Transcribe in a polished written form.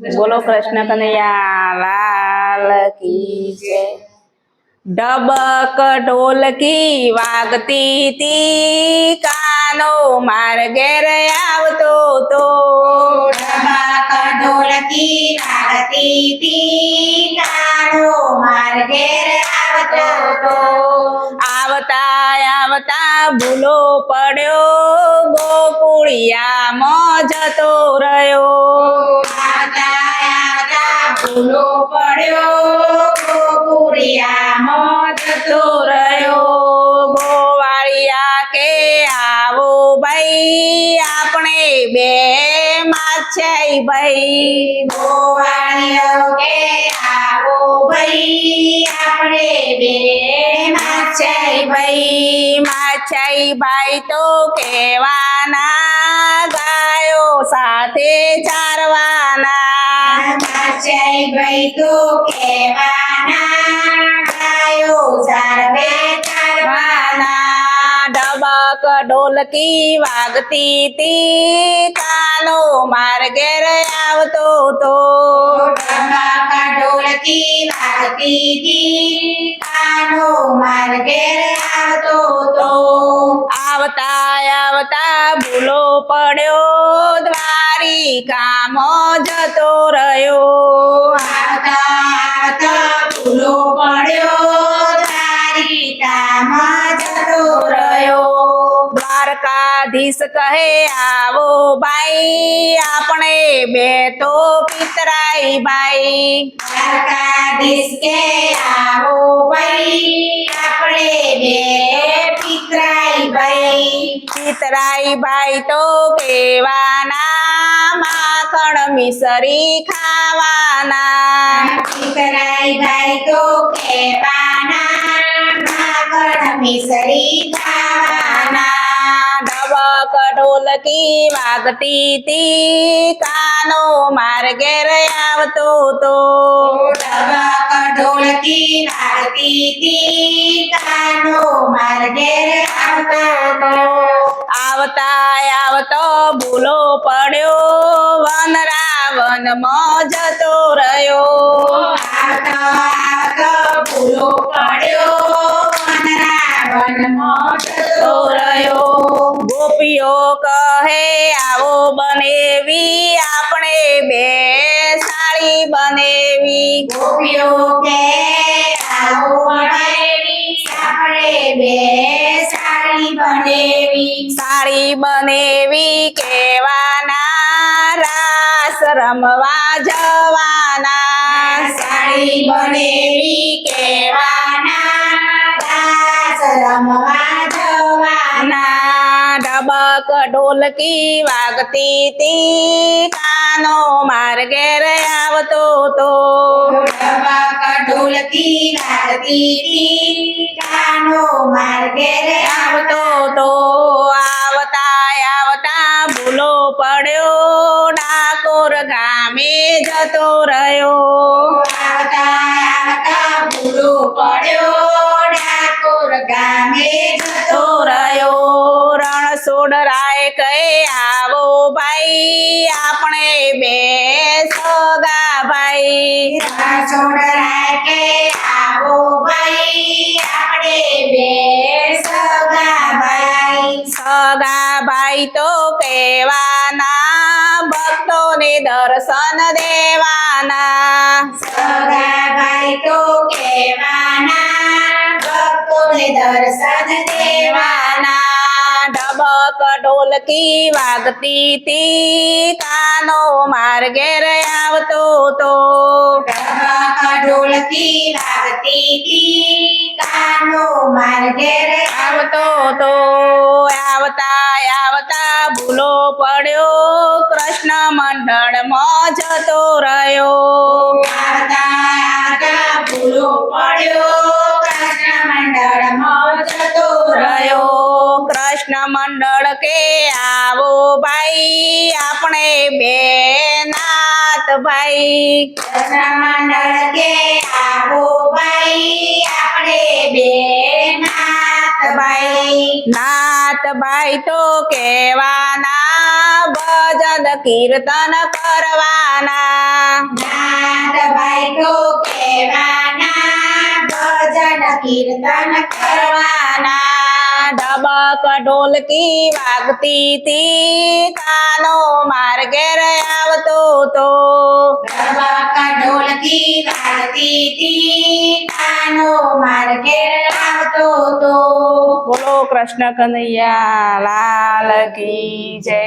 બોલો કૃષ્ણ કનૈયા લાલ કી જય। ઢબક ઢોલકી વાગતી તી, કાનો માર ઘેર આવતો તો। ઢબક ઢોલકી વાગતી તી, કાનો માર ઘેર આવતો તો। આવતા આવતા ભૂલો પડ્યો, ગોકુળિયામાં જતો રહ્યો। આવતા આવતા ભૂલો પડ્યો, ગોકુળિયામાં જતો રહ્યો। ગોવાળિયા કે આવો ભાઈ, આપણે બે માછાઈ ભાઈ। ગોવાળિયો કે આવો ભાઈ, આપણે બે માછાઈ ભાઈ। માછાઈ ભાઈ તો કહેવાના, ગાયો સાથે ચારવાના। માછાઈ ભાઈ તો કહેવાના, ગાયો ચારવે ચારવાના। ઢબક ઢોલકી વાગતી તી, કાનો માર ઘેર આવતો તો। ઢબક ઢોલકી વાગતી તી, કાનો માર ઘેર આવતો તો। આવતા આવતા ભૂલો પડ્યો, દ્વારિકામાં જતો રહ્યો। આવતા આવતા ભૂલો પડ્યો, દ્વારિકામાં જતો રહ્યો। દ્વારકાધીશ કહે આવો ભાઈ, આપણે બે તો પિતરાઈ ભાઈ। દ્વારકાધીશ કે આવો ભાઈ, આપણે બે પિતરાઈ ભાઈ। પિતરાઈ ભાઈ તો કહેવાના, માખણ મિસરી ખાવાના। પિતરાઈ ભાઈ તો કહેવાના, માખણ મિસરી ખાવાના। ઢબક ઢોલકી વાગતી તી, કાનો માર ઘેર આવતો તો। ઢબક ઢોલકી વાગતી તી, કાનો માર ઘેર આવતો તો। આવતા આવતો ભૂલો પડ્યો, વનરાવનમાં જતો રહ્યો। આવતો આવતો ભૂલો પડ્યો, વનરાવનમાં જતો રહ્યો। ગોપીઓ કહે આવો બનેવી, આપણે બે સાડી બનેવી। ગોપીઓ કે આવો બનેવી, આપણે બે સાડી બનેવી। સાડી બનેવી કહેવાના, રાસ રમવા જવાના। સાડી બનેવી કહેવાના, રાસ રમવા જવાના। ઢબક ઢોલકી વાગતી તી, કાનો માર ઘેર આવતો તો। ઢબક ઢોલકી વાગતી તી, કાનો માર ઘેર આવતો તો। આવતા આવતા ભૂલો પડ્યો, ડાકોર ગામે જતો રહ્યો। આવતા આવતા ભૂલો પડ્યો, ડાકોર ગામે જતો રહ્યો। રણછોડરાય કહે આવો ભાઈ, આપણે બે સગા ભાઈ। રણછોડરાય કે આવો ભાઈ, આપણે બે સગા ભાઈ। સગા ભાઈ તો કહેવાના, ભક્તોને દર્શન દેવાના। સગા ભાઈ તો કહેવાના, ભક્તોને દર્શન દેવાના। ઢબક ઢોલકી વાગતી તી, કાનો માર ઘેર આવતો તો। ઢબક ઢોલકી વાગતી તી, કાનો માર ઘેર આવતો તો। આવતા આવતા ભૂલો પડ્યો, કૃષ્ણ મંડળમાં જતો રહ્યો। આવતા આવતા ભૂલો પડ્યો, કૃષ્ણ મંડળમાં જતો રહ્યો। કૃષ્ણ મંડળ કે આવો ભાઈ, આપણે બે નાથ ભાઈ। કૃષ્ણ મંડળ કે આવો ભાઈ, આપણે બે નાથ ભાઈ। નાથ ભાઈ તો કહેવાના, ભજન કીર્તન કરવાના। કીર્તન કરવાના ડબક ઢોલકી વાગતી હતી કાનો માર ઘેર આવતો તો ધબક ઢોલકી વાગતી હતી કાનો માર ઘેર આવતો તો બોલો કૃષ્ણ કનૈયા લાલ કી જય